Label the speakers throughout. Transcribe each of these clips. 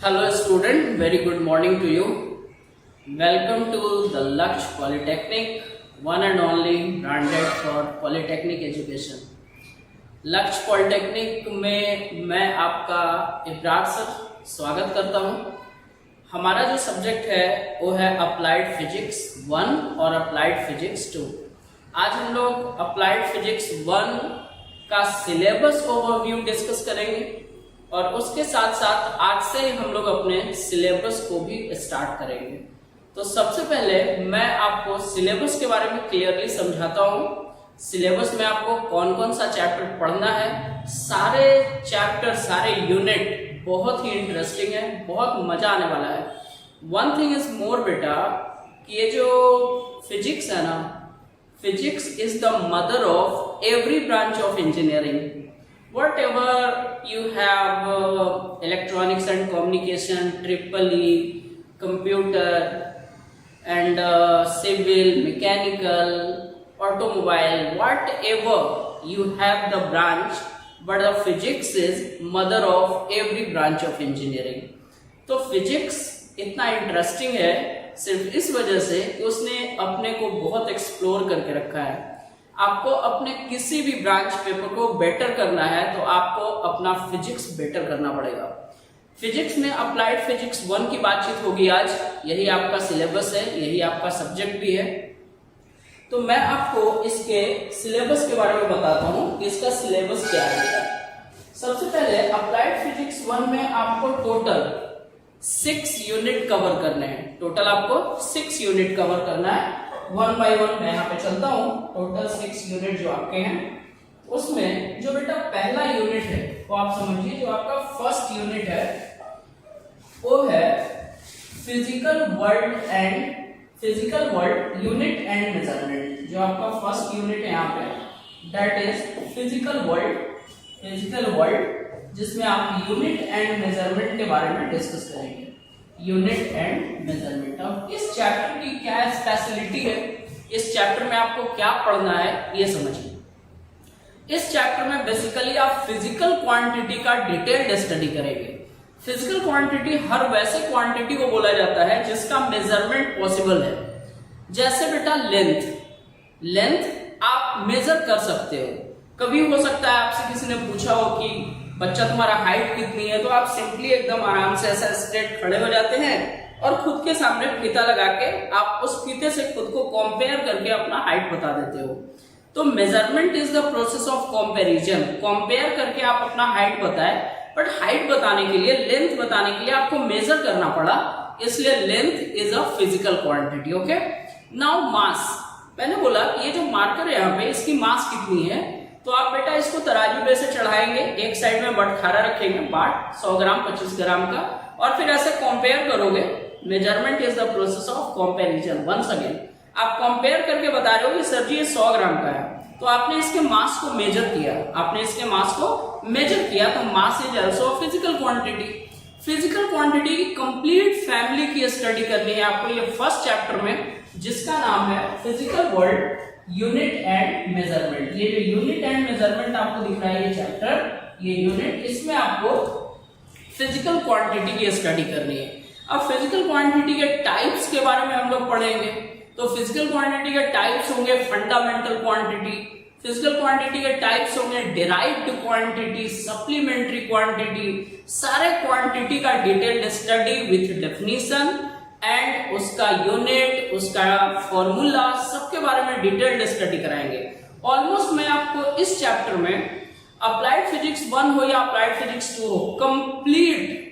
Speaker 1: Hello student, very good morning to you. Welcome to the Laksh Polytechnic, one and only branded for Polytechnic education. लक्ष्य polytechnic में मैं आपका Ibrar sir स्वागत करता हूं। हमारा जो सब्जेक्ट है वो है अप्लाइड फिजिक्स 1 और अप्लाइड फिजिक्स 2। आज हम लोग अप्लाइड फिजिक्स 1 का सिलेबस ओवरव्यू डिस्कस करेंगे और उसके साथ साथ आज से ही हम लोग अपने सिलेबस को भी स्टार्ट करेंगे। तो सबसे पहले मैं आपको सिलेबस के बारे में क्लियरली समझाता हूँ। सिलेबस में आपको कौन कौन सा चैप्टर पढ़ना है, सारे चैप्टर सारे यूनिट बहुत ही इंटरेस्टिंग है, बहुत मजा आने वाला है। वन थिंग इज मोर बेटा कि ये जो फिजिक्स है ना, physics is the mother of every branch of engineering. Whatever you have electronics and communication, EEE, computer and civil, mechanical, automobile, whatever you have the branch, but the physics is mother of every branch of engineering. तो physics इतना interesting है सिर्फ इस वजह से कि उसने अपने को बहुत एक्सप्लोर करके रखा है। आपको अपने किसी भी ब्रांच पेपर को बेटर करना है तो आपको अपना फिजिक्स बेटर करना पड़ेगा। फिजिक्स में अप्लाइड फिजिक्स 1 की बातचीत होगी आज। यही आपका सिलेबस है, यही आपका सब्जेक्ट भी है। तो मैं आपको इसके सिलेबस के बारे में बताता हूं कि इसका सिलेबस क्या है। सबसे पहले अप्लाइड फिजिक्स 1 में आपको टोटल 6 यूनिट कवर करने हैं। टोटल आपको 6 यूनिट कवर करना है। 1 बाय 1 मैं यहाँ पे चलता हूँ। टोटल 6 यूनिट जो आपके हैं, उसमें जो बेटा पहला यूनिट है वो आप समझिए, जो आपका फर्स्ट यूनिट है वो है physical world unit and measurement. जो आपका फर्स्ट यूनिट है यहाँ पे दैट इज फिजिकल वर्ल्ड, जिसमें आप यूनिट एंड मेजरमेंट के बारे में डिस्कस करेंगे। Unit and measurement. अब इस चैप्टर की क्या स्पेशलिटी है, इस चैप्टर में आपको क्या पढ़ना है ये समझिए। इस चैप्टर में बेसिकली आप फिजिकल क्वांटिटी का डिटेल्ड स्टडी करेंगे। फिजिकल क्वांटिटी हर वैसे क्वांटिटी को बोला जाता है जिसका मेजरमेंट पॉसिबल है। जैसे बेटा लेंथ आप मेजर कर सकते हो। कभी हो सकता है आपसे किसी ने पूछा हो कि बच्चा तुम्हारा हाइट कितनी है, तो आप सिंपली एकदम आराम से ऐसा स्ट्रेट खड़े हो जाते हैं और खुद के सामने फीता लगा के आप उस फीते से खुद को कंपेयर करके अपना हाइट बता देते हो। तो measurement is the process of comparison. Compare करके आप अपना हाइट बताएं, बट हाइट बताने के लिए, लेंथ बताने के लिए आपको मेजर करना पड़ा, इसलिए length is a physical quantity. Okay, now mass. मैंने बोला ये जो मार्कर है यहाँ पे, इसकी मास कितनी है, तो आप बेटा इसको तराजू पे से चढ़ाएंगे, एक साइड में बटखारा रखेंगे, बाट 100 ग्राम 25 ग्राम का, और फिर ऐसे कंपेयर करोगे। Measurement is the process of comparison. Once again आप कंपेयर करके बता रहे हो कि सर जी ये 100 ग्राम का है, तो आपने इसके मास को मेजर किया, तो mass is also physical quantity. Physical quantity की कंप्लीट फैमिली की स्टडी करनी है आपको ये फर्स्ट चैप्टर में, जिसका नाम है physical world unit and measurement. ये जो यूनिट एंड मेजरमेंट आपको दिख रहा है ये चैप्टर, ये यूनिट, इसमें आपको फिजिकल क्वांटिटी की स्टडी करनी है। अब फिजिकल क्वांटिटी के टाइप्स के बारे में हम लोग पढ़ेंगे। तो फिजिकल क्वांटिटी के टाइप्स होंगे फंडामेंटल क्वांटिटी, फिजिकल क्वांटिटी के टाइप्स होंगे डिराइव्ड क्वांटिटी, सप्लीमेंट्री क्वांटिटी। सारे क्वांटिटी का detailed study with definition and उसका यूनिट, उसका फॉर्मूला, सबके बारे में डिटेल्ड स्टडी कराएंगे। ऑलमोस्ट मैं आपको इस चैप्टर में अप्लाइड फिजिक्स 1 हो या अप्लाइड फिजिक्स 2 हो, कंप्लीट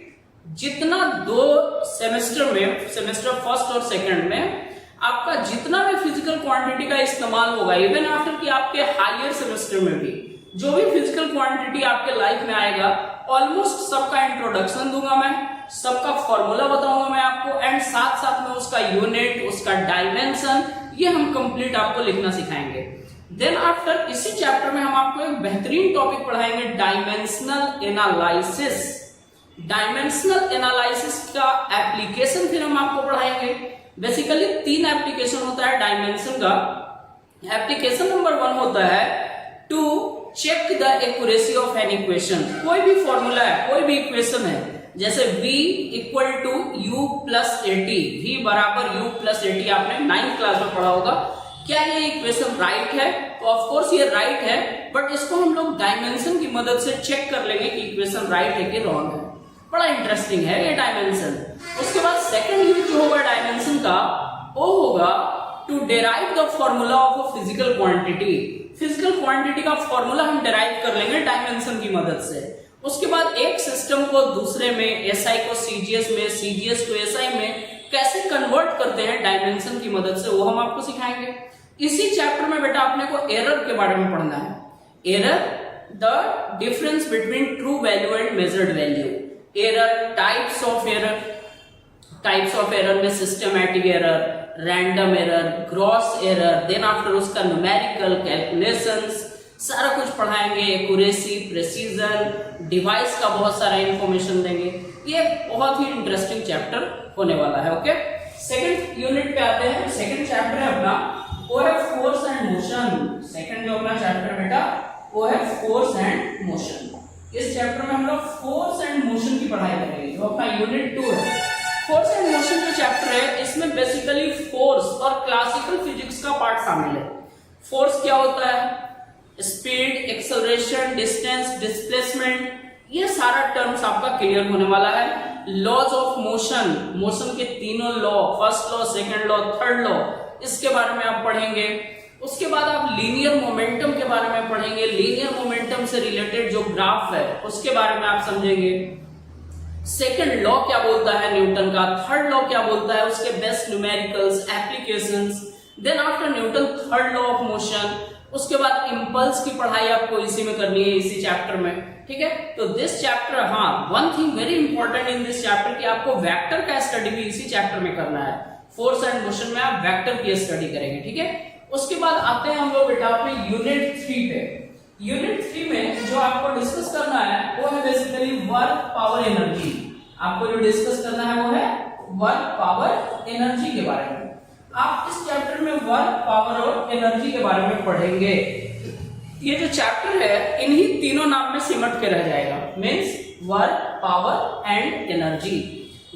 Speaker 1: जितना 2 सेमेस्टर में, सेमेस्टर फर्स्ट और सेकंड में आपका जितना भी फिजिकल क्वांटिटी का इस्तेमाल होगा, इवन आफ्टर कि आपके हायर सेमेस्टर में भी जो भी फिजिकल क्वांटिटी आपके लाइफ में आएगा, ऑलमोस्ट सबका इंट्रोडक्शन दूंगा मैं, सबका फॉर्मूला बताऊंगा मैं आपको, एंड साथ साथ में उसका यूनिट, उसका डायमेंशन, ये हम कंप्लीट आपको लिखना सिखाएंगे। देन आफ्टर इसी चैप्टर में हम आपको एक बेहतरीन टॉपिक पढ़ाएंगे, डायमेंशनल एनालिसिस। डायमेंशनल एनालिसिस का एप्लीकेशन फिर हम आपको पढ़ाएंगे। बेसिकली 3 एप्लीकेशन होता है डायमेंशन का। एप्लीकेशन नंबर 1 होता है to check the accuracy of an equation. कोई भी फॉर्मूला है, कोई भी इक्वेशन है, जैसे v equal to u plus at, v बराबर u प्लस एटी आपने 9th क्लास में पढ़ा होगा। क्या ये इक्वेशन राइट है? तो ऑफ कोर्स ये राइट है, बट इसको हम लोग डायमेंशन की मदद से चेक कर लेंगे कि इक्वेशन राइट है कि रॉन्ग है। बड़ा इंटरेस्टिंग है ये डायमेंशन। उसके बाद सेकंड यूज जो होगा डायमेंशन का वो होगा to derive the formula of a physical quantity. Physical quantity का फॉर्मूला हम डेराइव कर लेंगे डायमेंशन की मदद से। उसके बाद एक सिस्टम को दूसरे में, एसआई को सीजीएस में, सीजीएस को एसआई में कैसे कन्वर्ट करते हैं डायमेंशन की मदद से, वो हम आपको सिखाएंगे। इसी चैप्टर में बेटा अपने को एरर के बारे में पढ़ना है। Error, the difference between true value and measured value. Error, types of error. Types of error में systematic error, random error, gross error, then after उसका न्यूमेरिकल कैलकुलेशंस, सारा कुछ पढ़ाएंगे। एक्यूरेसी, प्रेसिजन, डिवाइस का बहुत सारा इंफॉर्मेशन देंगे। ये बहुत ही इंटरेस्टिंग चैप्टर होने वाला है। ओके, सेकंड यूनिट पे आते हैं। सेकंड चैप्टर है अपना वो है फोर्स एंड मोशन। सेकंड जो अपना चैप्टर बेटा वो है फोर्स एंड मोशन। इस चैप्टर में हम लोग फोर्स एंड मोशन की पढ़ाई करेंगे, जो अपना यूनिट 2 है। फोर्स एंड मोशन जो चैप्टर है इसमें बेसिकली फोर्स और क्लासिकल फिजिक्स का पार्ट शामिल है। फोर्स क्या होता है, स्पीड, एक्सेलरेशन, डिस्टेंस, डिस्प्लेसमेंट, ये सारा टर्म्स आपका क्लियर होने वाला है। लॉज ऑफ मोशन, मोशन के तीनों law, first law, second law, third law, इसके बारे में आप पढ़ेंगे। उसके बाद आप लीनियर मोमेंटम के बारे में पढ़ेंगे। लीनियर मोमेंटम से रिलेटेड जो ग्राफ है उसके बारे में आप समझेंगे। सेकंड लॉ क्या बोलता है न्यूटन का, थर्ड लॉ क्या बोलता है, उसके best numericals, applications, then after Newton third law of motion. उसके बाद इंपल्स की पढ़ाई आपको इसी में करनी है, इसी चैप्टर में। ठीक है, तो दिस चैप्टर, हाँ one thing very important in this chapter कि आपको वेक्टर का स्टडी भी इसी चैप्टर में करना है। फोर्स एंड मोशन में आप वेक्टर की स्टडी करेंगे। ठीक है, उसके बाद आते हैं हम लोग बेटा अपने यूनिट 3 पे। यूनिट 3 में जो आपको डिस्कस करना है वो है बेसिकली वर्क, पावर, एनर्जी। आपको जो डिस्कस करना है वो है वर्क, पावर, एनर्जी के बारे में। आप इस चैप्टर में वर्क, पावर और एनर्जी के बारे में पढ़ेंगे। ये जो चैप्टर है इन्हीं तीनों नाम में सिमट के रह जाएगा, means work, power and energy.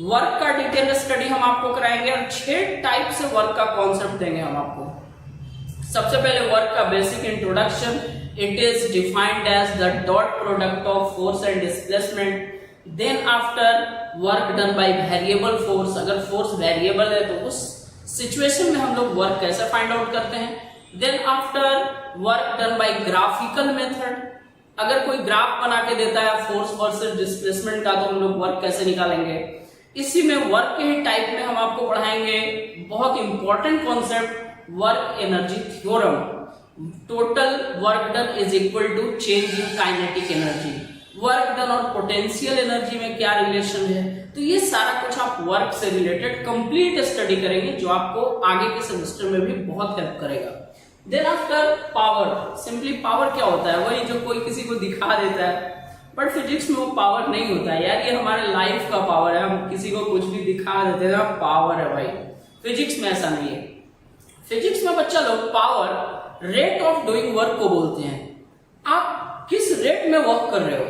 Speaker 1: Work का डिटेल स्टडी हम आपको कराएंगे और 6 टाइप से वर्क का कॉन्सेप्ट देंगे हम आपको। सबसे पहले वर्क का basic introduction. It is defined as the dot product of force and displacement. Then after work done by variable force. अगर फोर्स वेरिएबल है तो उस सिचुएशन में हम लोग वर्क कैसे फाइंड आउट करते हैं। Then after work done by graphical method. अगर कोई ग्राफ बना के देता है फोर्स वर्सेस डिस्प्लेसमेंट का तो हम लोग वर्क कैसे निकालेंगे। इसी में वर्क के ही टाइप में हम आपको पढ़ाएंगे बहुत important concept, work energy theorem. Total work done is equal to change in kinetic energy. Work done और पोटेंशियल एनर्जी में क्या रिलेशन है, तो ये सारा कुछ आप वर्क से रिलेटेड कंप्लीट स्टडी करेंगे, जो आपको आगे के सेमेस्टर में भी बहुत हेल्प करेगा। Then after power. Simply power क्या होता है, वही जो कोई किसी को दिखा देता है, बट फिजिक्स में वो पावर नहीं होता है यार, ये हमारे लाइफ का पावर है। हम किसी को कुछ भी दिखा देते हैं, पावर है भाई। फिजिक्स में ऐसा नहीं है। फिजिक्स में बच्चा लोग power rate of doing work को बोलते हैं। आप किस रेट में वर्क कर रहे हो।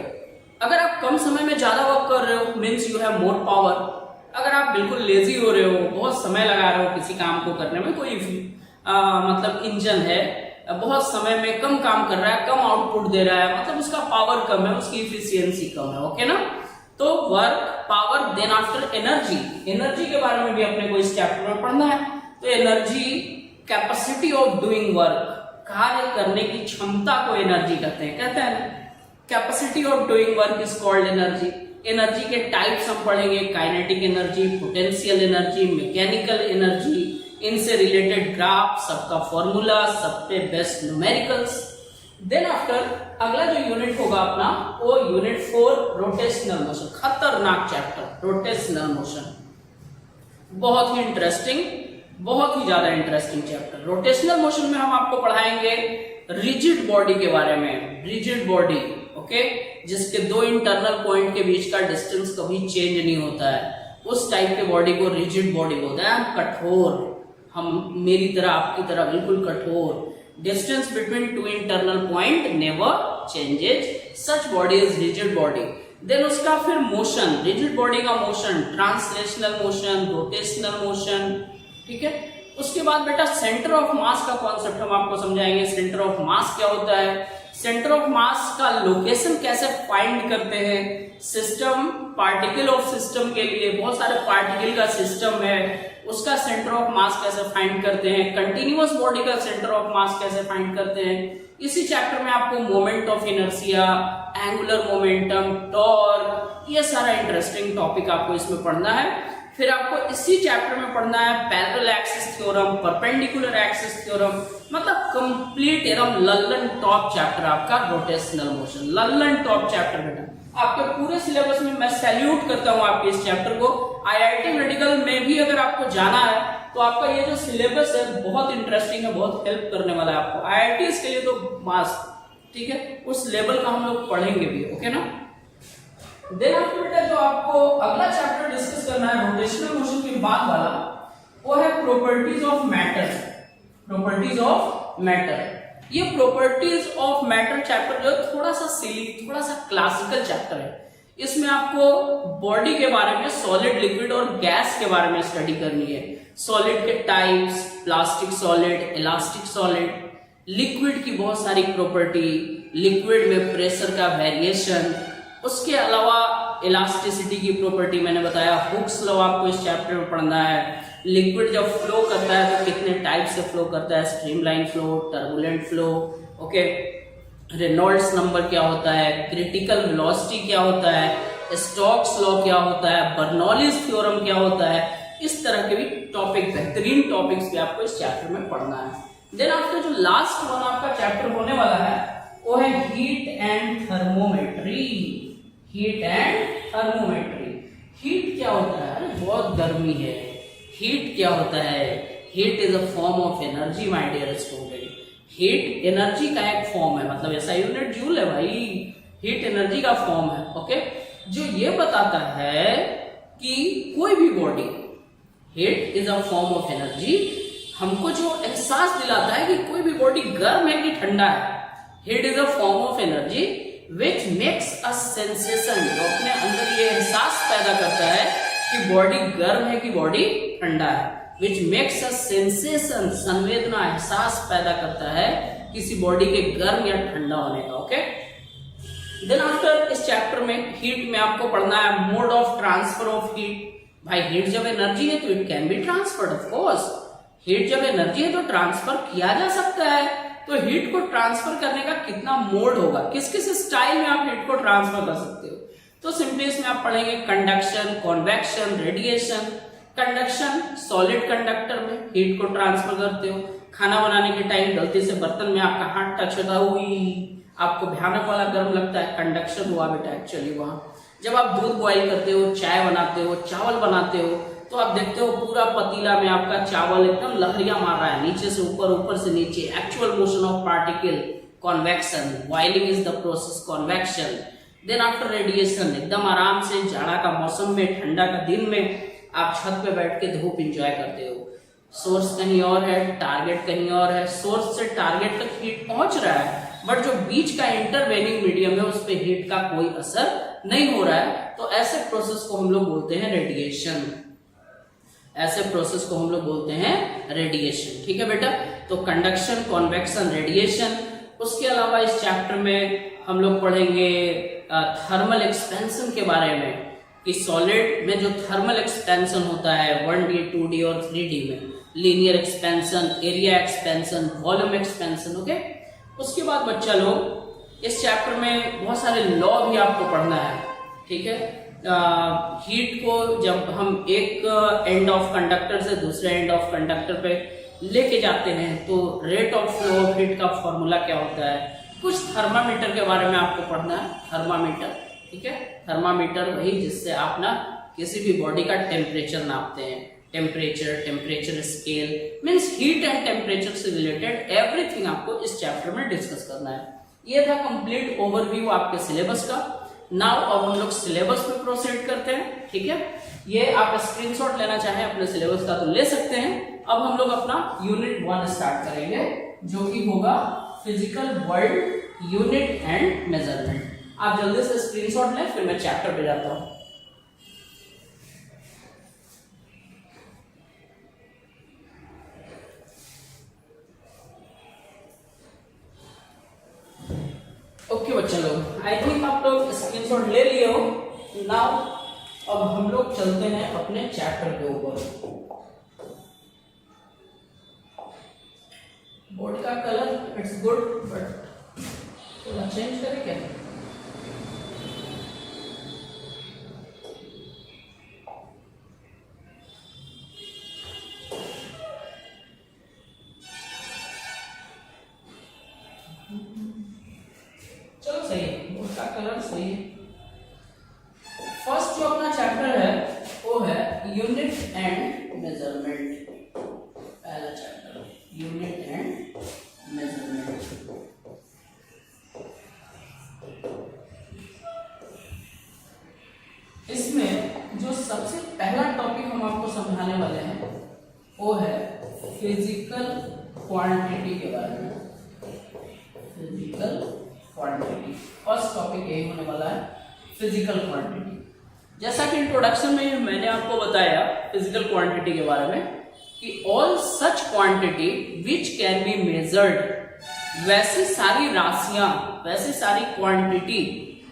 Speaker 1: अगर आप कम समय में ज्यादा वर्क कर रहे हो means you have more power. अगर आप बिल्कुल लेजी हो रहे हो, बहुत समय लगा रहे हो किसी काम को करने में, कोई मतलब इंजन है बहुत समय में कम काम कर रहा है, कम आउटपुट दे रहा है, मतलब उसका पावर कम है, उसकी इफिशियंसी कम है। ओके ना, तो work, power, then after energy. Energy के बारे में भी अपने को इस चैप्टर में पढ़ना है। तो energy capacity of doing work, कार्य करने की क्षमता को एनर्जी कहते हैं capacity of doing work is called energy. Energy के टाइप्स हम पढ़ेंगे, kinetic energy, potential energy, mechanical energy, इनसे रिलेटेड ग्राफ, सबका फॉर्मूला, सब पे बेस्ट न्यूमेरिकल्स। देन आफ्टर अगला जो यूनिट होगा अपना वो यूनिट 4 रोटेशनल मोशन। खतरनाक चैप्टर रोटेशनल मोशन, बहुत ही इंटरेस्टिंग, बहुत ही ज्यादा इंटरेस्टिंग चैप्टर। रोटेशनल मोशन में हम आपको पढ़ाएंगे रिजिड बॉडी के बारे में। रिजिड बॉडी, ओके, जिसके 2 इंटरनल पॉइंट के बीच का डिस्टेंस कभी चेंज नहीं होता है, उस टाइप के बॉडी को रिजिड बॉडी बोलते हैं। कठोर, हम मेरी तरह आपकी तरह बिल्कुल कठोर। Distance between 2 internal point never changes, such body is rigid body. Then उसका फिर मोशन, रिजिड बॉडी का motion, translational motion, rotational motion, ठीक है। उसके बाद बेटा सेंटर ऑफ मास का कॉन्सेप्ट हम आपको समझाएंगे। सेंटर ऑफ मास क्या होता है, सेंटर ऑफ मास का लोकेशन कैसे फाइंड करते हैं, सिस्टम, पार्टिकल ऑफ सिस्टम के लिए बहुत सारे पार्टिकल का सिस्टम है, उसका सेंटर ऑफ मास कैसे फाइंड करते हैं, कंटिन्यूअस बॉडी का सेंटर ऑफ मास कैसे फाइंड करते हैं। इसी चैप्टर में आपको moment of inertia, angular momentum, torque, ये सारा इंटरेस्टिंग टॉपिक आपको इसमें पढ़ना है। फिर आपको इसी चैप्टर में पढ़ना है parallel axis theorem, perpendicular axis theorem, मतलब कंप्लीट एकदम लल्लन टॉप चैप्टर आपका rotational motion, Lallan top chapter बेटा आपके पूरे सिलेबस में। मैं सैल्यूट करता हूं आपके इस चैप्टर को। आईआईटी मेडिकल में भी अगर आपको जाना है तो आपका ये जो सिलेबस है बहुत इंटरेस्टिंग है, बहुत हेल्प करने वाला है आपको। आईआईटी इसके लिए तो मास, ठीक है, उस लेवल का हम लोग पढ़ेंगे भी, ओके ना। देन आफ्टर बेटा जो आपको अगला चैप्टर डिस्कस करना है रोटेशनल मोशन के बाद वाला, वो है properties of matter. Properties of matter, ये प्रॉपर्टीज ऑफ मैटर चैप्टर जो थोड़ा सा सिली, थोड़ा सा क्लासिकल चैप्टर है। इसमें आपको बॉडी के बारे में, सॉलिड, लिक्विड और गैस के बारे में स्टडी करनी है। सॉलिड के types, plastic solid, elastic solid, liquid की बहुत सारी प्रॉपर्टी, लिक्विड में प्रेशर का वेरिएशन, उसके अलावा इलास्टिसिटी की प्रॉपर्टी मैंने बताया, हुक्स लॉ आपको इस चैप्टर में पढ़ना है। लिक्विड जब फ्लो करता है तो कितने टाइप से फ्लो करता है, streamline flow, turbulent flow, okay, Reynolds number क्या होता है, क्रिटिकल वेलोसिटी क्या होता है, स्टोक्स लॉ क्या होता है, बर्नौलीज थ्योरम क्या होता है। इस तरह के भी टॉपिक, बेहतरीन टॉपिक्स भी आपको इस चैप्टर में पढ़ना है। देन आफ्टर जो लास्ट वन आपका चैप्टर होने वाला है वो है heat and thermometry. Heat and thermometry, heat क्या होता है, अरे बहुत गर्मी है, हीट क्या होता है, heat is a form of energy my dear student. Heat energy का एक फॉर्म है, मतलब ऐसा यूनिट जूल है भाई, हीट एनर्जी का फॉर्म है, ओके, जो ये बताता है कि कोई भी body, heat is a form of energy, हमको जो एहसास दिलाता है कि कोई भी बॉडी गर्म है कि ठंडा है। Heat is a form of energy which makes a sensation, जो अपने अंदर ये एहसास पैदा करता है कि बॉडी गर्म है कि बॉडी ठंडा है। विच मेक्स अ सेंसेशन, संवेदना, एहसास पैदा करता है किसी बॉडी के गर्म या ठंडा होने का, ओके। देन आफ्टर इस चैप्टर में हीट में आपको पढ़ना है mode of transfer of heat. भाई हीट जब एनर्जी है तो it can be transferred, of course. Heat जब एनर्जी है तो ट्रांसफर किया जा सकता है। तो हीट को ट्रांसफर करने का कितना मोड होगा, किस किस स्टाइल में आप हीट को ट्रांसफर कर सकते हो। तो सिंपली इसमें आप पढ़ेंगे conduction, convection, radiation. Conduction, solid conductor में हीट को ट्रांसफर करते हो। खाना बनाने के टाइम गलती से बर्तन में आपका हाथ टच होता हुई, आपको भयानक वाला गर्म लगता है, कंडक्शन हुआ बेटा एक्चुअली वहां। जब आप दूध बॉईल करते हो, चाय बनाते हो, चावल बनाते हो, तो आप देखते हो पूरा पतीला में आपका चावल एकदम लहरियां मार रहा है, नीचे से ऊपर, ऊपर से नीचे, actual motion of particle, convection. Boiling is the process, convection. Then after radiation, एकदम आराम से जाड़ा का मौसम में, ठंडा का दिन में आप छत पे बैठ के धूप इंजॉय करते हो। सोर्स कहीं और है, टारगेट कहीं और है, सोर्स से टारगेट तक हीट पहुंच रहा है, बट जो बीच का इंटरवेनिंग मीडियम है उस पर हीट का कोई असर नहीं हो रहा है। तो ऐसे प्रोसेस को हम लोग बोलते हैं रेडिएशन। ऐसे प्रोसेस को हम लोग बोलते हैं रेडिएशन, ठीक है बेटा। तो कंडक्शन, कॉन्वेक्शन, रेडिएशन। उसके अलावा इस चैप्टर में हम लोग पढ़ेंगे थर्मल एक्सपेंशन के बारे में, कि सॉलिड में जो थर्मल एक्सपेंशन होता है 1D, 2D और 3D में, linear expansion, area expansion, volume expansion, okay. उसके बाद बच्चा लोग इस चैप्टर में बहुत सारे लॉ भी आपको पढ़ना है, ठीक है। हीट को जब हम एक एंड ऑफ कंडक्टर से दूसरे एंड ऑफ कंडक्टर पे लेके जाते हैं तो rate of flow of heat का फॉर्मूला क्या होता है। कुछ थर्मामीटर के बारे में आपको पढ़ना है, थर्मामीटर, ठीक है। थर्मामीटर वही जिससे आप ना किसी भी बॉडी का टेम्परेचर नापते हैं। Temperature, temperature scale, means heat and temperature से रिलेटेड एवरीथिंग आपको इस चैप्टर में डिस्कस करना है। ये था कंप्लीट ओवरव्यू आपके सिलेबस का। नाउ अब हम लोग सिलेबस में प्रोसीड करते हैं, ठीक है। ये आप स्क्रीनशॉट लेना चाहें अपने सिलेबस का तो ले सकते हैं। अब हम लोग अपना यूनिट 1 स्टार्ट करेंगे, जो कि होगा physical world unit and measurement. आप जल्दी से स्क्रीनशॉट लें, फिर मैं चैप्टर पे जाता हूँ। ओके बच्चा लोग, आई थिंक आप लोग स्क्रीनशॉट ले लिए हो। नाउ अब हम लोग चलते हैं अपने चैप्टर के ऊपर। बोर्ड का कलर इट्स गुड, बट थोड़ा चेंज करें क्या? चलो सही है, बोर्ड का कलर सही है। फर्स्ट जो अपना चैप्टर है वो है यूनिट एंड मेजरमेंट। पहला चैप्टर यूनिट एंड मेजरमेंट। इसमें जो सबसे पहला टॉपिक हम आपको समझाने वाले हैं वो है फिजिकल क्वांटिटी के बारे में। फिजिकल क्वांटिटी फर्स्ट टॉपिक यही होने वाला है, फिजिकल क्वांटिटी। जैसा कि इंट्रोडक्शन में मैंने आपको बताया फिजिकल क्वांटिटी के बारे में कि all such quantity which can be measured, वैसी सारी राशियां, वैसी सारी क्वांटिटी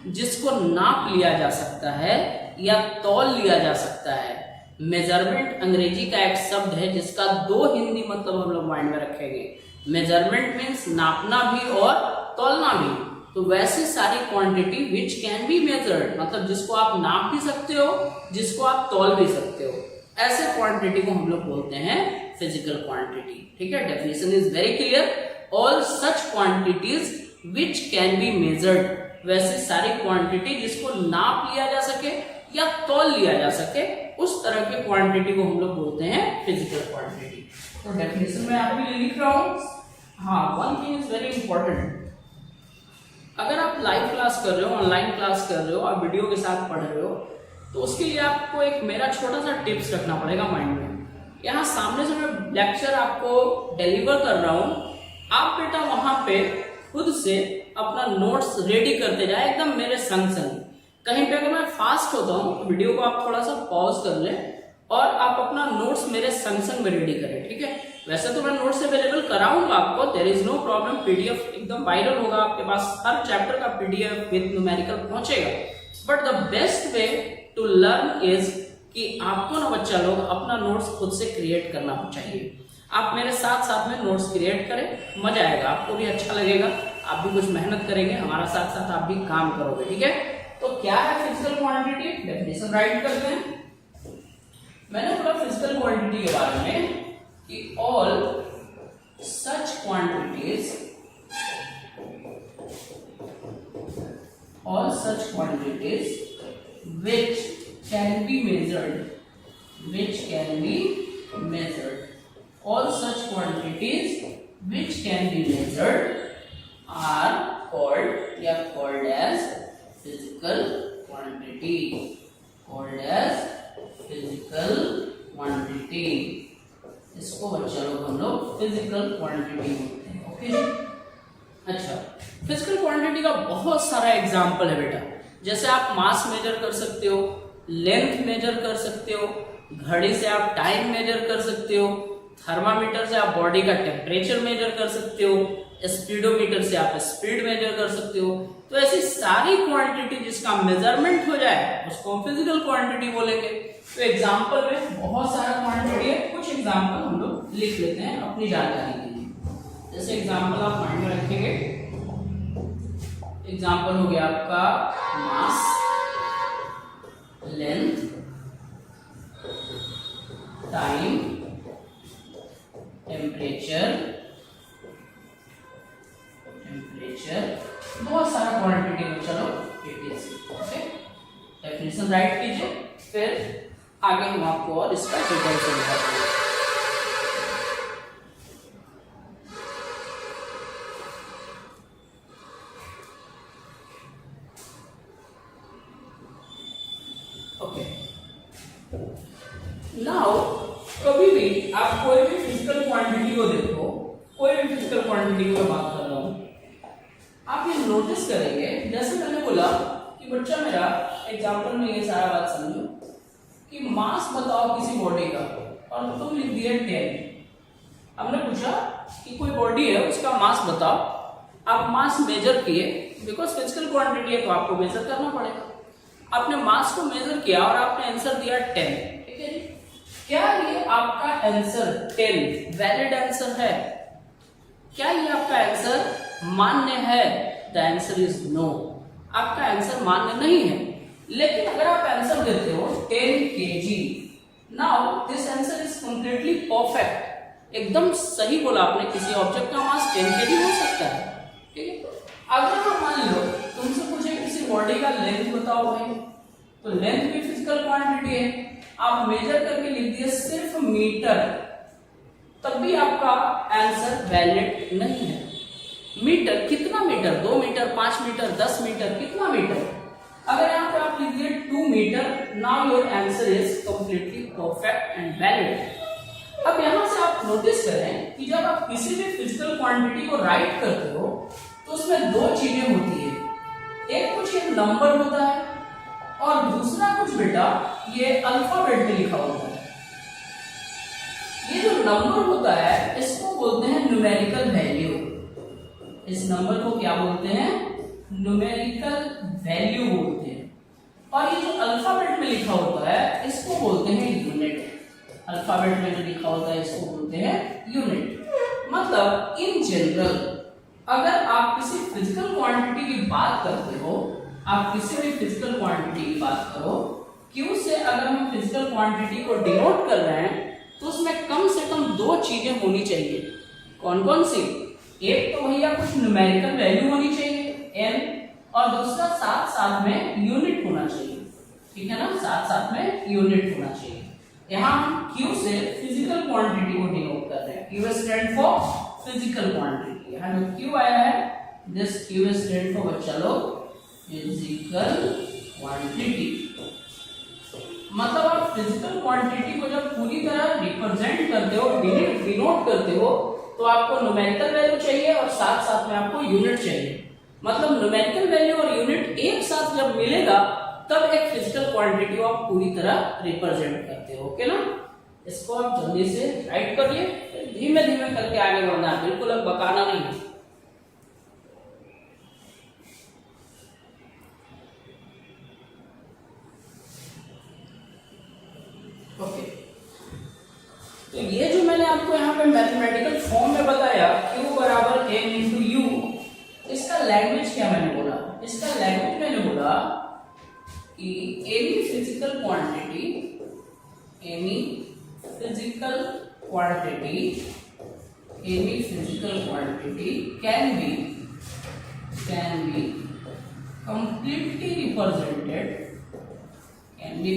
Speaker 1: जिसको नाप लिया जा सकता है या तौल लिया जा सकता है। मेजरमेंट अंग्रेजी का एक शब्द है जिसका दो हिंदी मतलब हम लोग माइंड में रखेंगे। मेजरमेंट मीन्स नापना भी और तौलना भी। तो वैसी सारी quantity which can be measured, मतलब जिसको आप नाप भी सकते हो, जिसको आप तौल भी सकते हो, ऐसे क्वांटिटी को हम लोग बोलते हैं फिजिकल क्वांटिटी। ठीक है, definition is very clear. All such quantities which can be measured, वैसी सारी क्वांटिटी जिसको नाप लिया जा सके या तौल लिया जा सके, उस तरह की क्वांटिटी को हम लोग बोलते हैं फिजिकल क्वांटिटी। तो डेफिनेशन में आपके लिए लिख रहा हूं। हाँ, one thing is very important, अगर आप लाइव क्लास कर रहे हो, ऑनलाइन क्लास कर रहे हो, आप वीडियो के साथ पढ़ रहे हो, तो उसके लिए आपको एक मेरा छोटा सा टिप्स रखना पड़ेगा माइंड में। यहाँ सामने से मैं लेक्चर आपको डिलीवर कर रहा हूँ, आप बेटा वहां पे खुद से अपना नोट्स रेडी करते जाए एकदम मेरे संग संग। कहीं पे अगर मैं फास्ट होता हूँ तो वीडियो को आप थोड़ा सा पॉज कर लें और आप अपना नोट्स मेरे संग संग में रेडी करें। ठीक है, वैसे तो मैं नोट्स अवेलेबल कराऊंगा आपको, there is no problem. PDF एकदम वायरल होगा आपके पास, हर चैप्टर का पीडीएफ विद न्यूमेरिकल पहुंचेगा। But the best way to learn is कि आपको ना बच्चा लोग अपना नोट्स खुद से क्रिएट करना चाहिए। आप मेरे साथ साथ में नोट्स क्रिएट करें, मजा आएगा, आपको भी अच्छा लगेगा, आप भी कुछ मेहनत करेंगे, हमारा साथ साथ आप भी काम करोगे। ठीक है, तो क्या है फिजिकल क्वांटिटी, डेफिनेशन राइट करते हैं। मैंने बोला फिजिकल क्वांटिटी के बारे में कि all such quantities, all such quantities which can be measured, which can be measured, all such quantities which can be measured are called या called as physical quantity, called as physical quantity। इसको बच्चा लोग हम लोग physical quantity बोलते हैं। Okay जी, अच्छा, physical quantity का बहुत सारा एग्जाम्पल है बेटा। जैसे आप मास मेजर कर सकते हो, लेंथ मेजर कर सकते हो, घड़ी से आप टाइम मेजर कर सकते हो, थर्मामीटर से आप बॉडी का टेम्परेचर मेजर कर सकते हो, स्पीडोमीटर से आप स्पीड मेजर कर सकते हो। तो ऐसी सारी क्वांटिटी जिसका मेजरमेंट हो जाए उसको हम फिजिकल क्वांटिटी बोलेंगे। तो एग्जाम्पल में बहुत सारा क्वांटिटी है, कुछ एग्जाम्पल हम लोग लिख लेते हैं अपनी जानकारी के लिए। जैसे एग्जाम्पल आप माइंड में रखेंगे, एग्जाम्पल हो गया आपका मास, लेंथ, टाइम, टेम्परेचर, बहुत सारा क्वांटिटी में चलो it is. Okay, definition right कीजिए, फिर आगे हम आपको और इसका डिटेल से बताते हैं। ओके, नाउ कभी भी आप कोई भी फिजिकल क्वांटिटी को देखो, कोई भी फिजिकल क्वांटिटी की मैं बात कर रहा हूं, आप ये नोटिस करेंगे, जैसे मैंने बोला कि बच्चा मेरा एग्जाम्पल में ये सारा बात समझो कि मास बताओ किसी बॉडी का, और तुम लिख दिए 10। हमने पूछा कि कोई बॉडी है उसका मास बताओ, आप मास मेजर किए, बिकॉज फिजिकल क्वांटिटी है तो आपको मेजर करना पड़ेगा। आपने मास को मेजर किया और आपने आंसर दिया 10, ठीक है जी। क्या ये आपका आंसर 10 वैलिड आंसर है? क्या ये आपका आंसर मान्य है? द आंसर इज नो, आपका आंसर मान्य नहीं है। लेकिन अगर आप आंसर देते हो 10 kg, now this answer is completely perfect, एकदम सही बोला आपने, किसी ऑब्जेक्ट का मास 10 kg हो सकता है, ठीक है। अगर आप मान लो तुमसे पूछे किसी बॉडी का लेंथ बताओ भाई, तो लेंथ भी फिजिकल क्वांटिटी है, आप मेजर करके लिख दिए सिर्फ मीटर, तब भी आपका आंसर वैलिड नहीं है। मीटर कितना मीटर? 2 मीटर, 5 मीटर, 10 मीटर, कितना मीटर? अगर यहाँ पे आप लिख दिए 2 metre, now your answer is completely perfect and valid. अब यहां से आप नोटिस करें कि जब आप किसी भी फिजिकल क्वांटिटी को राइट करते हो तो उसमें दो चीजें होती है, एक कुछ एक नंबर होता है और दूसरा कुछ बेटा ये अल्फाबेट में लिखा होता है। ये जो नंबर होता है इसको बोलते हैं न्यूमेरिकल वैल्यू। इस नंबर को क्या बोलते हैं? न्यूमेरिकल वैल्यू बोलते हैं। और ये जो अल्फाबेट में लिखा होता है इसको बोलते हैं यूनिट। अल्फाबेट में जो लिखा होता है इसको बोलते हैं यूनिट। मतलब इन जनरल अगर आप किसी फिजिकल क्वांटिटी की बात करते हो, आप किसी भी फिजिकल क्वांटिटी की बात करो, क्यू से अगर हम फिजिकल क्वांटिटी को डिनोट कर रहे हैं तो उसमें कम से कम दो चीजें होनी चाहिए। कौन कौन सी? एक तो भैया कुछ न्यूमेरिकल वैल्यू होनी चाहिए n, और दूसरा साथ साथ में यूनिट होना चाहिए, ठीक है ना, साथ साथ में यूनिट होना चाहिए। यहाँ हम Q से फिजिकल क्वांटिटी को डिनोट कर रहे हैं। Q stand for physical quantity. यहाँ जो Q आया है दिस Q स्टैंड फॉर बच्चा लोग फिजिकल क्वांटिटी। मतलब आप फिजिकल क्वांटिटी को जब पूरी तरह रिप्रेजेंट करते हो, डिनोट करते हो, तो आपको न्यूमेरिकल वैल्यू चाहिए और साथ साथ में आपको यूनिट चाहिए। मतलब न्यूमेरिकल वैल्यू और यूनिट एक साथ जब मिलेगा तब एक फिजिकल क्वांटिटी को आप पूरी तरह रिप्रेजेंट करते हो। ओके ना, इसको आप जल्दी से राइट करिए, धीमे धीमे करके आगे बढ़ना है, बिल्कुल अब बकाना नहीं है। ओके, तो ये जो मैंने आपको यहाँ पे मैथमेटिकल फॉर्म में बताया Q बराबर m इंटू यू, इसका लैंग्वेज क्या मैंने बोला? इसका लैंग्वेज मैंने बोला कि any physical quantity can be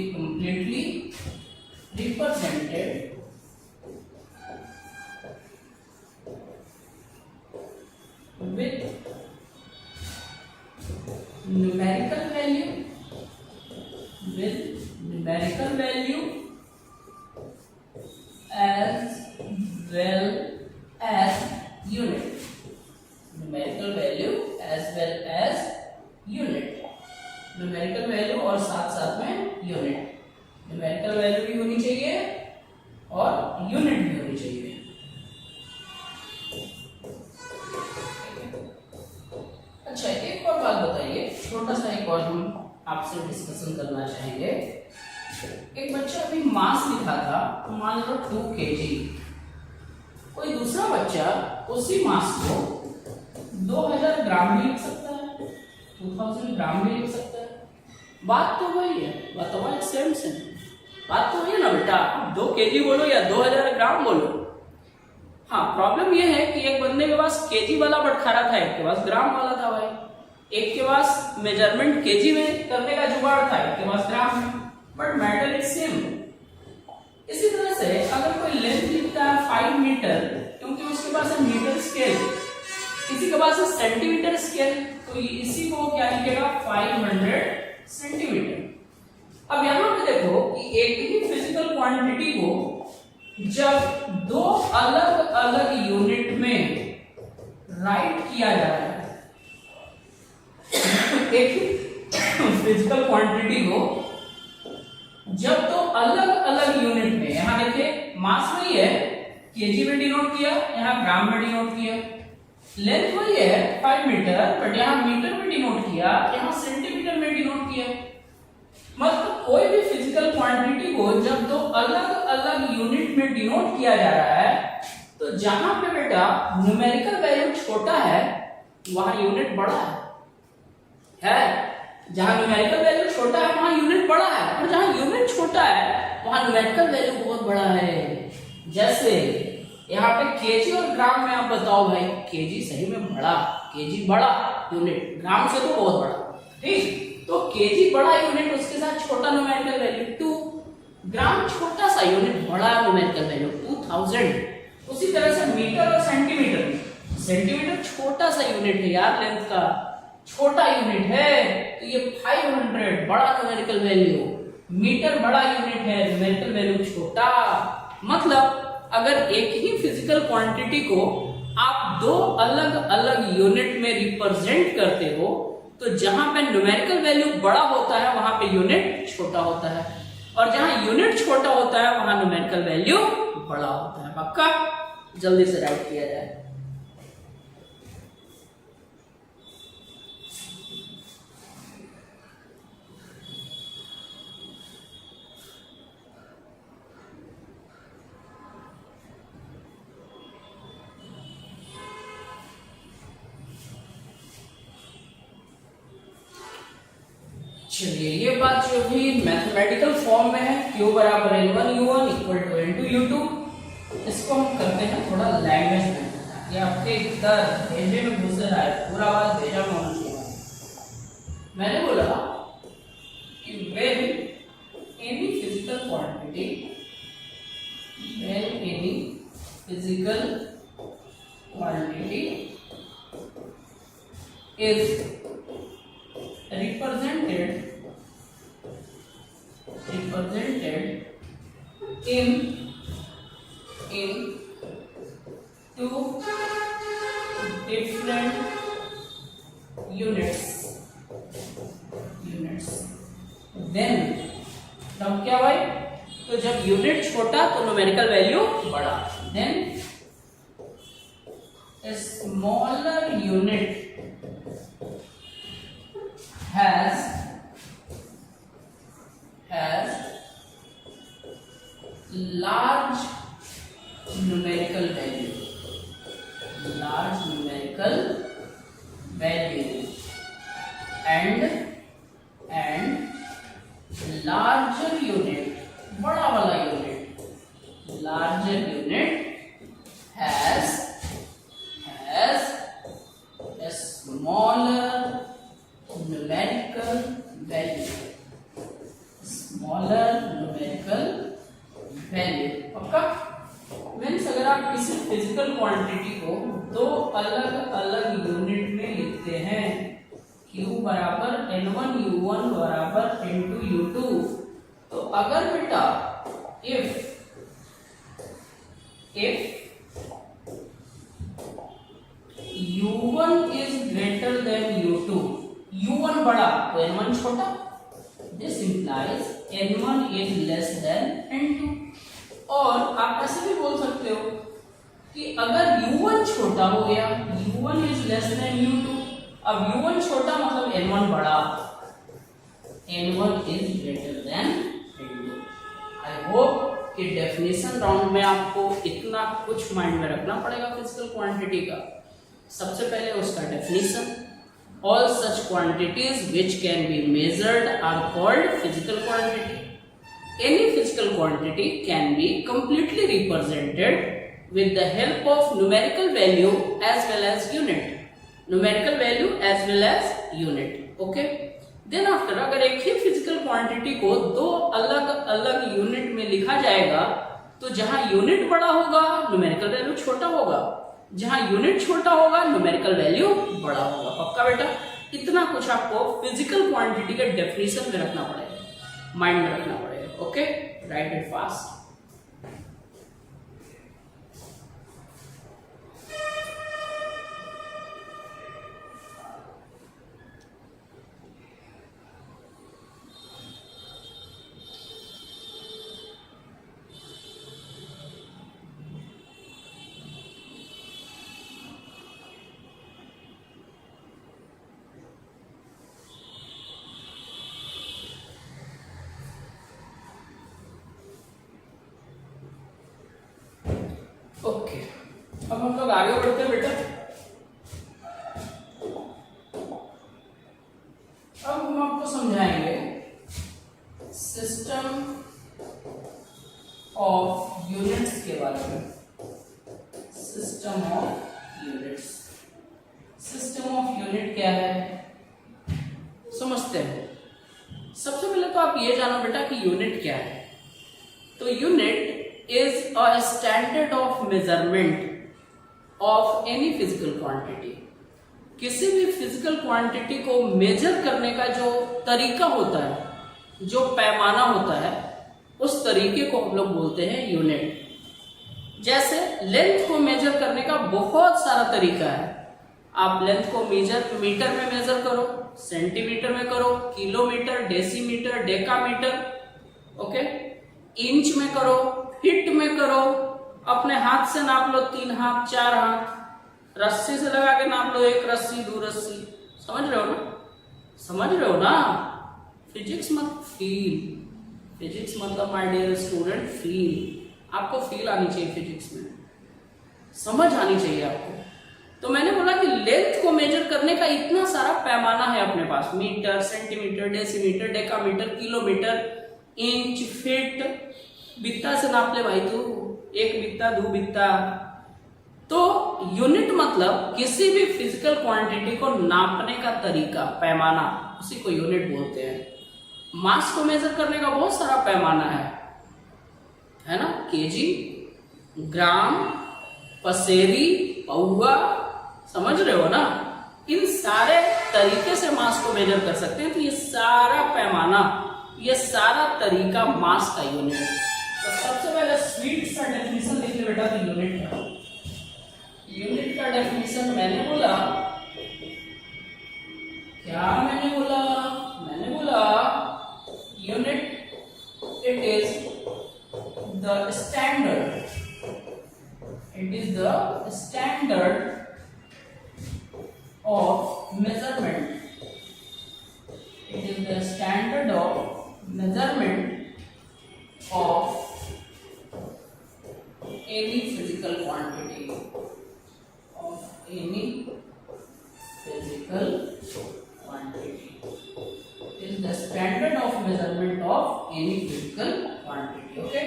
Speaker 1: completely represented with numerical value as well as unit। numerical value as well as unit, numerical value और साथ साथ में यूनिट। न्यूमेरिकल वैल्यू भी होनी चाहिए और यूनिट भी होनी चाहिए। अच्छा, एक और बात बताइए, छोटा सा एक और हम आपसे डिस्कशन करना चाहेंगे। एक बच्चा अभी मास लिखा था, मान लो 2 kg। कोई दूसरा बच्चा उसी मास को 2000 ग्राम भी लिख सकता है, 2000 ग्राम भी लिख सकता है। बात तो वही है, बताओ सेम बात तो वही है ना बेटा, 2 kg बोलो या 2000 ग्राम बोलो। हाँ, प्रॉब्लम ये है कि एक बंदे के पास केजी वाला बटखारा था, एक के पास ग्राम वाला था भाई। एक के पास मेजरमेंट केजी में करने का जुगाड़ था, एक के पास ग्राम में, बट मैटर इज सेम। इसी तरह से अगर कोई लेंथ लिखता है 5 मीटर, क्योंकि उसके पास है मीटर स्केल, किसी के पास है सेंटीमीटर स्केल, तो इसी को क्या लिखेगा 500 सेंटीमीटर। अब यहां पे देखो कि एक ही फिजिकल क्वांटिटी को जब दो अलग अलग यूनिट में राइट किया जा रहा है एक ही फिजिकल क्वांटिटी को जब तो अलग अलग यूनिट में, यहां देखिए मास वही है, केजी में डिनोट किया, यहां ग्राम में डिनोट किया, लेंथ वही है 5 मीटर, बट यहां मीटर में डिनोट किया, यहां सेंटीमीटर में डिनोट किया। मतलब कोई भी फिजिकल क्वांटिटी को जब दो अलग अलग यूनिट में डिनोट किया जा रहा है, तो जहां पे बेटा न्यूमेरिकल वैल्यू छोटा है वहां यूनिट बड़ा है। जहां न्यूमेरिकल वैल्यू छोटा है वहां यूनिट बड़ा है, और जहां यूनिट छोटा है वहां न्यूमेरिकल वैल्यू बहुत बड़ा है। जैसे यहाँ पे केजी और ग्राम में आप बताओ भाई, केजी सही में बड़ा, केजी बड़ा यूनिट, ग्राम से तो बहुत बड़ा, ठीक। तो केजी बड़ा यूनिट, उसके साथ छोटा न्यूमेरिकल वैल्यू 2, ग्राम छोटा सा यूनिट, बड़ा न्यूमेरिकल वैल्यू 2000। उसी तरह से मीटर और सेंटीमीटर, सेंटीमीटर छोटा सा यूनिट है यार, लेंथ का छोटा यूनिट है, तो ये 500 बड़ा न्यूमेरिकल वैल्यू, मीटर बड़ा यूनिट है, न्यूमेरिकल वैल्यू छोटा। मतलब अगर एक ही फिजिकल क्वांटिटी को आप दो अलग अलग यूनिट में रिप्रेजेंट करते हो, तो जहां पे न्यूमेरिकल वैल्यू बड़ा होता है वहां पे यूनिट छोटा होता है, और जहां यूनिट छोटा होता है वहां न्यूमेरिकल वैल्यू बड़ा होता है। पक्का? जल्दी से राइट किया जाए। चलिए, ये बात जो भी मैथमेटिकल फॉर्म में है, Q बराबर N1 U1 equal to N2 U2, इसको हम करते हैं थोड़ा लैंग्वेज में, ये आपके इधर भेजे में घुस रहा है, पूरा बात भेजा में होना चाहिए। मैंने बोला कि when any physical quantity is represented in two different units, then तब क्या भाई, तो जब यूनिट छोटा तो न्यूमेरिकल वैल्यू बड़ा, then a smaller unit has large numerical value, and larger unit, बड़ा वाला unit, larger unit has a smaller numerical value, पक्का? मीन्स अगर आप किसी फिजिकल क्वांटिटी को दो अलग अलग यूनिट में लिखते हैं, Q बराबर N1 U1 बराबर N2 U2, तो अगर बेटा if U1 is greater than U2, U1 बड़ा तो N1 छोटा, this implies N1 is less than N2। और आप ऐसे भी बोल सकते हो कि अगर U1 छोटा हो गया, U1 is less than U2, अब U1 छोटा मतलब N1 बड़ा, N1 is greater than N2। I hope कि डेफिनेशन राउंड में आपको इतना कुछ माइंड में रखना पड़ेगा फिजिकल क्वांटिटी का। सबसे पहले उसका definition, all such quantities which can be measured are called physical quantity। Any physical quantity can be completely represented with the help of numerical value as well as unit, okay। then after अगर एक ही physical quantity को दो अलग अलग unit में लिखा जाएगा, तो जहां यूनिट बड़ा होगा न्यूमेरिकल वैल्यू छोटा होगा, जहां यूनिट छोटा होगा न्यूमेरिकल वैल्यू बड़ा होगा। पक्का बेटा? इतना कुछ आपको फिजिकल क्वांटिटी के डेफिनेशन में रखना पड़ेगा, माइंड में रखना पड़ेगा, ओके। Right it fast. अब हम लोग आगे बढ़ते हैं बेटा। अब हम आपको समझाएंगे सिस्टम ऑफ यूनिट्स के बारे में। System of units, system of unit क्या है समझते हैं। सबसे पहले तो आप ये जानो बेटा कि यूनिट क्या है। तो unit is a standard of measurement of any physical quantity. किसी भी फिजिकल क्वांटिटी को मेजर करने का जो तरीका होता है, जो पैमाना होता है, उस तरीके को हम लोग बोलते हैं यूनिट। जैसे लेंथ को मेजर करने का बहुत सारा तरीका है। आप लेंथ को मीटर में मेजर करो, सेंटीमीटर में करो, kilometre, decimetre, decametre, okay, inch में करो, फीट में करो, अपने हाथ से नाप लो 3 हाथ 4 हाथ, रस्सी से लगा के नाप लो 1 रस्सी 2 रस्सी। समझ रहे हो ना? समझ रहे हो ना? फिजिक्स मत फील, फिजिक्स मतलब माय डियर स्टूडेंट फील। आपको फील आनी चाहिए फिजिक्स में, समझ आनी चाहिए आपको। तो मैंने बोला कि लेंथ को मेजर करने का इतना सारा पैमाना है अपने पास, metre, centimetre, decimetre, decametre, kilometre, inch, feet, बित्ता से नाप ले भाई तू, 1 बित्ता 2 बित्ता। तो यूनिट मतलब किसी भी फिजिकल क्वांटिटी को नापने का तरीका, पैमाना, उसी को यूनिट बोलते हैं। मास को मेजर करने का बहुत सारा पैमाना है ना? केजी, ग्राम, पसेरी, पौवा, समझ रहे हो ना? इन सारे तरीके से मास को मेजर कर सकते हैं। तो ये सारा पैमाना, ये सारा तरीका मास का यूनिट है। तो सबसे पहले स्वीट सा डेफिनेशन लिख ले बेटा कि यूनिट का। यूनिट का डेफिनेशन मैंने बोला, क्या मैंने बोला? मैंने बोला unit it is the standard, it is the standard of measurement, it is the standard of measurement of any physical quantity, of any physical quantity, it is the standard of measurement of any physical quantity, okay?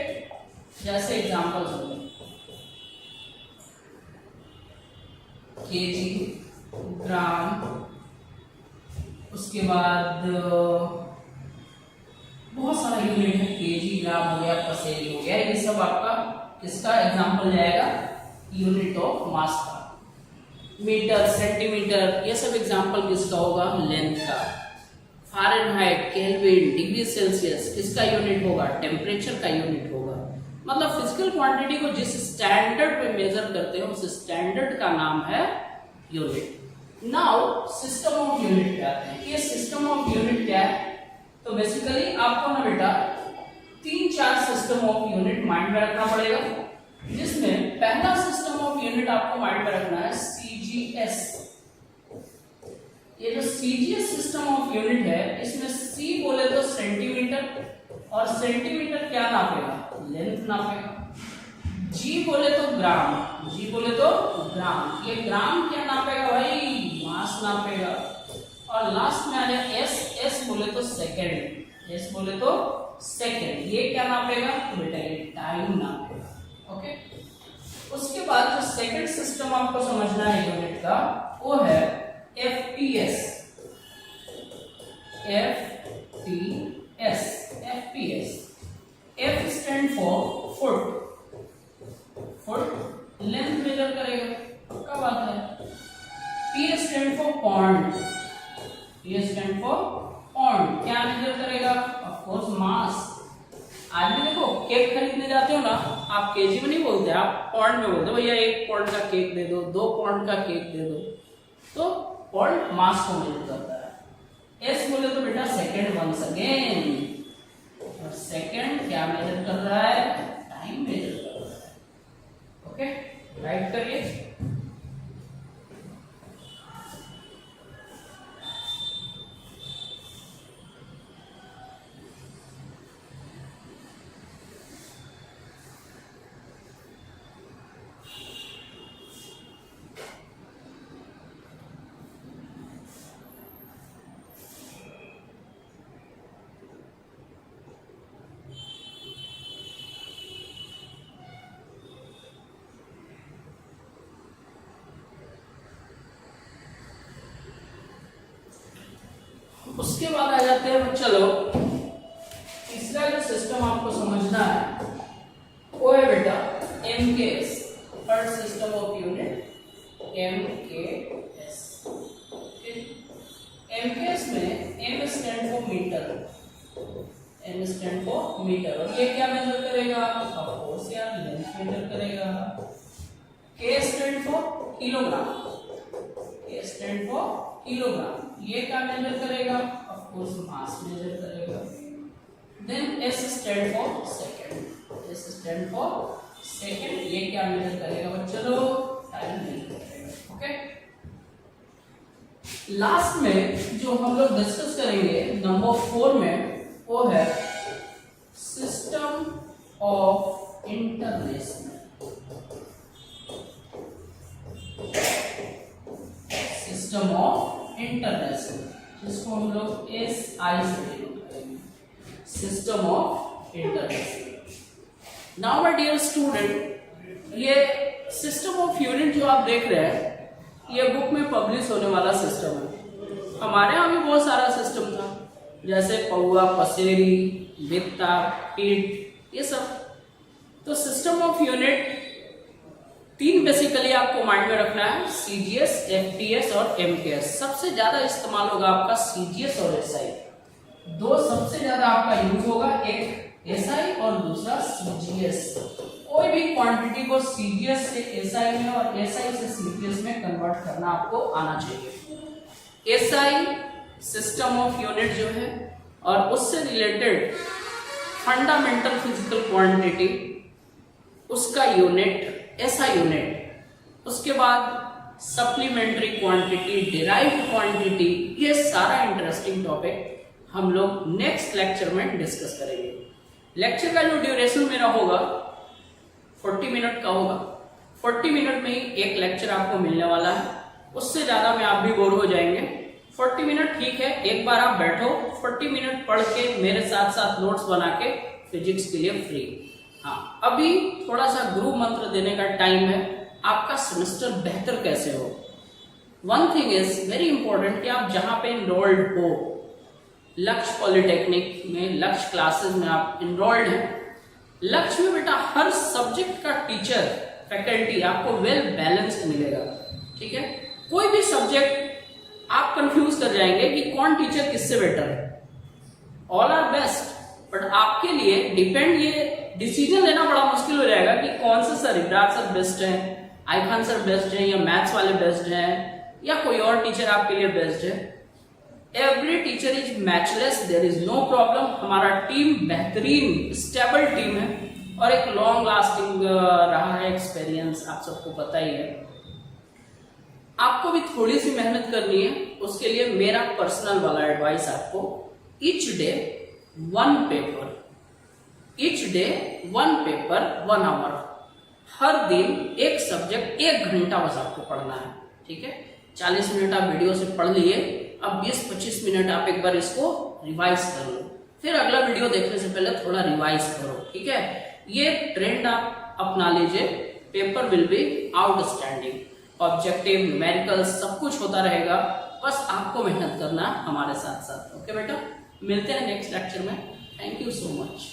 Speaker 1: जैसे examples होंगे KG, ग्राम, उसके बाद बहुत सारा unit है, KG, ग्राम हो गया, पसेरी हो गया, ये सब आपका किसका एग्जांपल जाएगा? यूनिट ऑफ मास का। मीटर, सेंटीमीटर, ये सब एग्जांपल किसका होगा? लेंथ का। फारेनहाइट, केल्विन, डिग्री सेल्सियस किसका यूनिट होगा? टेम्परेचर का यूनिट होगा। मतलब फिजिकल क्वांटिटी को जिस स्टैंडर्ड पे मेजर करते हैं उस स्टैंडर्ड का नाम है unit. Now system of unit कहते हैं। ये सिस्टम ऑफ यूनिट क्या है? तो बेसिकली आपको ना बेटा 3-4 सिस्टम ऑफ यूनिट माइंड में रखना पड़ेगा, जिसमें पहला सिस्टम ऑफ यूनिट आपको माइंड में रखना है सीजीएस। ये जो सीजीएस सिस्टम ऑफ यूनिट है, इसमें सी बोले तो सेंटीमीटर, और सेंटीमीटर क्या नापेगा? लेंथ नापेगा। जी बोले तो ग्राम, जी बोले तो ग्राम, ये ग्राम क्या नापेगा भाई? मास नापेगा। और लास्ट में आ जाए एस, एस बोले तो सेकंड, एस बोले तो सेकंड, ये क्या नापेगा? तो बेटा ये टाइम नापेगा, ओके? उसके बाद जो सेकंड सिस्टम आपको समझना है यूनिट का, वो है FPS. FPS, FPS, F stand for foot, foot length measure करेगा, क्या बात है। P stand for pond, P stand for pond, क्या मेजर करेगा? ऑफ कोर्स मास। आज भी देखो केक खरीदने जाते हो ना, आप केजी में नहीं बोलते, आप पॉन्ड में बोलते हो, भैया 1 पॉन्ड का केक दे दो, 2 पॉन्ड का केक दे दो। तो पॉन्ड मास को मेजर करता है। एस बोले तो बेटा सेकंड वंस अगेन, और सेकंड क्या मेजर कर रहा है? टाइम मेजर कर रहा है, ओके? राइट करिए। उसके बाद आ जाते हैं, चलो तीसरा जो सिस्टम आपको समझना है वो है बेटा MKS, third system of unit MKS। MKS में M stand for metre, M stand for metre, और ये क्या मेजर करेगा, ऑफ कोर्स यार लेंथ मेजर करेगा। K stand for kilogram, K stand for kilogram, ये क्या मेजर करेगा, ऑफ कोर्स मास मेजर करेगा। Then S stand for second, S stand for second, ये क्या मेजर करेगा, चलो टाइम मेजर करेगा। ओके, लास्ट में जो हम लोग डिस्कस करेंगे नंबर 4 में, वो है system of international, system of international, जिसको हम लोग SI से डिनोट करेंगे, system of international. Now my dear student, ये सिस्टम ऑफ यूनिट जो आप देख रहे हैं ये बुक में पब्लिश होने वाला सिस्टम है। हमारे यहाँ भी बहुत सारा सिस्टम था, जैसे पौआ, पसेरी, भित्ता, पीठ, ये सब। तो सिस्टम ऑफ यूनिट 3 बेसिकली आपको माइंड में रखना है, CGS, FTS और MKS। सबसे ज्यादा इस्तेमाल होगा आपका CGS और SI, 2 सबसे ज्यादा आपका यूज होगा, एक SI और दूसरा CGS। कोई भी क्वांटिटी को CGS से SI में और SI से CGS में कन्वर्ट करना आपको आना चाहिए। SI सिस्टम ऑफ यूनिट जो है, और उससे रिलेटेड फंडामेंटल फिजिकल क्वांटिटी, उसका यूनिट SI यूनिट, उसके बाद सप्लीमेंट्री क्वांटिटी, डिराइव्ड क्वांटिटी, ये सारा इंटरेस्टिंग टॉपिक हम लोग नेक्स्ट लेक्चर में डिस्कस करेंगे। लेक्चर का जो ड्यूरेशन मेरा होगा 40 मिनट का होगा, 40 मिनट में ही एक लेक्चर आपको मिलने वाला है, उससे ज्यादा में आप भी बोर हो जाएंगे। 40 मिनट ठीक है, एक बार आप बैठो, 40 मिनट पढ़ के मेरे साथ साथ नोट्स बना के फिजिक्स के लिए फ्री। हाँ, अभी थोड़ा सा गुरु मंत्र देने का टाइम है, आपका सेमेस्टर बेहतर कैसे हो। One thing is very important कि आप जहां पे इनरोल्ड हो, लक्ष्य पॉलिटेक्निक में, लक्ष्य क्लासेस में आप इनरोल्ड हैं, लक्ष्य में बेटा हर सब्जेक्ट का टीचर, फैकल्टी आपको वेल बैलेंस मिलेगा। ठीक है, कोई भी सब्जेक्ट आप कंफ्यूज कर जाएंगे कि कौन टीचर किससे बेटर है। ऑल आर बेस्ट, बट आपके लिए डिपेंड, ये डिसीजन लेना बड़ा मुश्किल हो जाएगा कि कौन से सर, इब्रार सर बेस्ट है, आईखान सर बेस्ट है, या मैथ्स वाले बेस्ट हैं, या कोई और टीचर आपके लिए बेस्ट है। Every teacher is matchless, there is no problem. हमारा टीम बेहतरीन स्टेबल टीम है और एक लॉन्ग लास्टिंग रहा है एक्सपीरियंस, आप सबको पता ही है। आपको भी थोड़ी सी मेहनत करनी है, उसके लिए मेरा पर्सनल वाला एडवाइस आपको, each day 1 paper, each day 1 paper 1 hour, हर दिन एक सब्जेक्ट 1 घंटा बस आपको पढ़ना है। ठीक है, 40 मिनट आप वीडियो से पढ़ लिए, अब 20-25 मिनट आप एक बार इसको रिवाइज कर लो, फिर अगला वीडियो देखने से पहले थोड़ा रिवाइज करो। ठीक है, ये ट्रेंड आप अपना लीजिए, paper will be outstanding, objective, numerical सब कुछ होता रहेगा, बस आपको मेहनत करना हमारे साथ साथ। ओके बेटा, मिलते हैं नेक्स्ट लेक्चर में। Thank you so much.